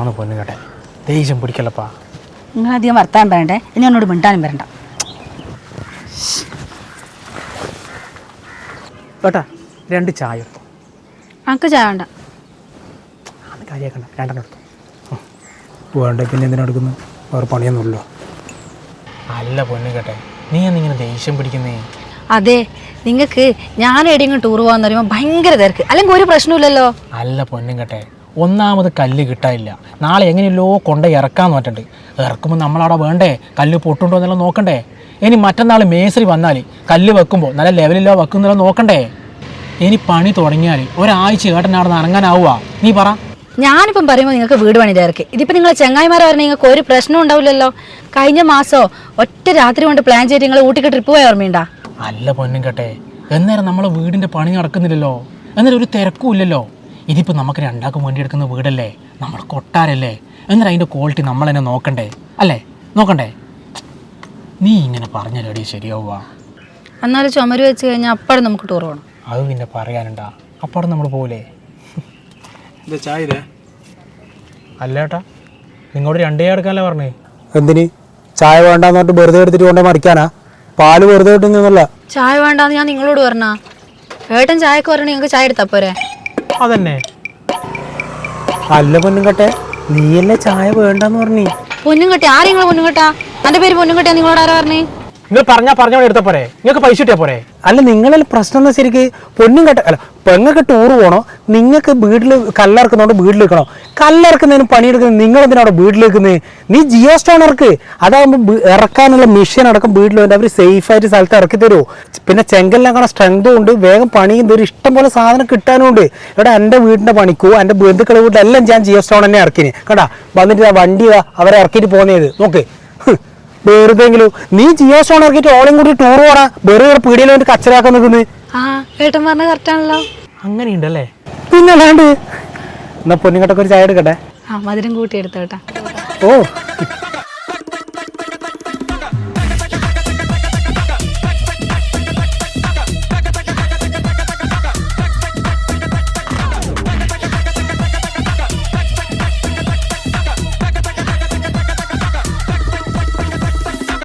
ആണ് പൊന്നു കേട്ടെ, ദേഷ്യം പിടിക്കല്ലപ്പാ. നിങ്ങൾ അധികം വർത്താൻ പറയണ്ടേ, ഇനി എന്നോട് മിണ്ടാനും വരണ്ട കേട്ടാ. 2 ചായ എടുത്തു. നമുക്ക് ചായ വേണ്ട. അത് കാര്യമാക്കണ്ട, 2 എടുത്തു. വേണ്ട പിന്നെ എന്തിനാ എടുക്കുന്നു? വേറെ പണിയൊന്നുമില്ലോ. അല്ല പൊന്നു കേട്ടെ, നീ എന്നിങ്ങനെ ദേഷ്യം പിടിക്കുന്നേ? അതെ, നിങ്ങൾക്ക് ഞാൻ എവിടെയെങ്കിലും ടൂർ പോകാന്ന് പറയുമ്പോൾ ഭയങ്കര തിരക്ക്, അല്ലെങ്കിൽ ഒരു പ്രശ്നമില്ലല്ലോ. അല്ല പൊന്നും കേട്ടെ, ഒന്നാമത് കല്ല് കിട്ടാനില്ല. നാളെ എങ്ങനെയല്ലോ കൊണ്ട് ഇറക്കാന്ന് പറ്റണ്ട്. ഇറക്കുമ്പോൾ നമ്മളവിടെ വേണ്ടേ, കല്ല് പൊട്ടുണ്ടോ എന്നെല്ലാം നോക്കണ്ടേ. ഇനി മറ്റന്നാൾ മേസ്ത്രി വന്നാൽ കല്ല് വെക്കുമ്പോൾ നല്ല ലെവലിലോ വെക്കുന്നല്ലോ നോക്കണ്ടേ. ഇനി പണി തുടങ്ങിയാൽ ഒരാഴ്ച ഏട്ടനവിടെ നിന്ന് ഇറങ്ങാനാവുക? നീ പറ. ഞാനിപ്പം പറയുമ്പോൾ നിങ്ങൾക്ക് വീട് പണി തിരക്ക്. ഇതിപ്പോൾ നിങ്ങൾ ചെങ്ങായിമാരെ പറഞ്ഞാൽ നിങ്ങൾക്ക് ഒരു പ്രശ്നം ഉണ്ടാവില്ലല്ലോ. കഴിഞ്ഞ മാസമോ ഒറ്റ രാത്രി കൊണ്ട് പ്ലാൻ ചെയ്ത് നിങ്ങൾ ഊട്ടിക്ക് ട്രിപ്പ് പോയ ഓർമ്മയുണ്ടാ? അല്ല പൊന്നും കേട്ടെ, എന്നേരം നമ്മളെ വീടിൻ്റെ പണി നടക്കുന്നില്ലല്ലോ, എന്നേരം ഒരു തിരക്കും ഇല്ലല്ലോ. ഇതിപ്പോൾ നമുക്ക് 2 വേണ്ടി എടുക്കുന്ന വീടല്ലേ, നമ്മൾ കൊട്ടാരല്ലേ, എന്നേരം അതിൻ്റെ ക്വാളിറ്റി നമ്മൾ തന്നെ നോക്കണ്ടേ അല്ലേ? നോക്കണ്ടേ? നീ ഇങ്ങനെ പറഞ്ഞാലേ ശരിയാവുക. എന്നാലും ചുമര് വെച്ച് കഴിഞ്ഞാൽ അപ്പോഴും നമുക്ക് ടൂർ പോകണം. അത് പിന്നെ പറയാനുണ്ടാ, അപ്പോഴും നമ്മൾ പോലെ. ചായ അല്ലേട്ടാ, നിങ്ങളോട് 2 ചായ എടുക്കാനല്ലേ പറഞ്ഞേ? എന്തിന് ചായ വേണ്ടാന്ന് പറഞ്ഞിട്ട് വെറുതെ എടുത്തിട്ട് കൊണ്ടേ മറിക്കാനാ? പാല് വെറുതെ കിട്ടുന്നല്ല. ചായ വേണ്ടാന്ന് ഞാൻ നിങ്ങളോട് പറഞ്ഞാ? ഏട്ടൻ ചായക്ക് പറഞ്ഞ നിങ്ങൾക്ക് ചായ എടുത്താ പോരെ? അതന്നെ. അല്ല പൊന്നും കേട്ടെ, നീയല്ലേ ചായ വേണ്ടെന്ന് പറഞ്ഞേ? പൊന്നും കെട്ടി ആരും നിങ്ങൾ പൊന്നും കെട്ടാ? എന്റെ പേര് പൊന്നും കെട്ടിയാ നിങ്ങളോട് ആരാ പറഞ്ഞേ? നിങ്ങൾ പറഞ്ഞോടെ എടുത്ത പോരെ, നിങ്ങൾക്ക് പൈസ കിട്ടിയാ പോരെ? അല്ല നിങ്ങളിൽ പ്രശ്നം എന്താ ശരിക്ക്? പൊന്നും കേട്ട അല്ല, പെങ്ങൾക്ക് ടൂർ പോകണോ? നിങ്ങൾക്ക് വീട്ടിൽ കല്ലിറക്കുന്നോണ്ട് വീട്ടിൽ വെക്കണോ? കല്ലിറക്കുന്നതിന് പണിയെടുക്കുന്നത് നിങ്ങൾ എന്തിനാണ് വീട്ടിൽ വെക്കുന്നത്? നീ ജിയോ സ്റ്റോൺ ഇറക്ക്. അതാകുമ്പോൾ ഇറക്കാനുള്ള മെഷീൻ അടക്കം വീട്ടിൽ വന്നിട്ട് അവർ സേഫായിട്ട് സ്ഥലത്ത് ഇറക്കി തരുമോ. പിന്നെ ചെങ്കലിനൊക്കെ സ്ട്രെങ്തും ഉണ്ട്, വേഗം പണിയും തരും, ഇഷ്ടം പോലെ സാധനം കിട്ടാനും ഉണ്ട്. ഇവിടെ എൻ്റെ വീടിൻ്റെ പണിക്കോ എൻ്റെ ബന്ധുക്കളുടെ വീട്ടിലെല്ലാം ഞാൻ ജിയോ സ്റ്റോൺ തന്നെ ഇറക്കിന് കേട്ടാ. വന്നിട്ട് ആ വണ്ടി അവരെ ഇറക്കിയിട്ട് പോകുന്നത് നോക്ക്. വെറുതെങ്കിലും നീ ജിയോ സ്റ്റോൺ ഇറക്കിയിട്ട് ഓളം കൂടി ടൂർ പോടാ, വെറുതെ പീടിയിൽ വേണ്ടി കച്ചറാക്കാൻ നിൽക്കുന്നത്. ആ ഏട്ടൻ പറഞ്ഞ കറക്റ്റാണല്ലോ. അങ്ങനെയുണ്ടല്ലേ? പിന്നെ അല്ലാണ്ട്. എന്നാ പൊന്നുകെട്ടൊക്കെ ഒരു ചായ എടുക്കട്ടെ? ആ മധുരം കൂട്ടി എടുത്തോട്ടാ. ഓ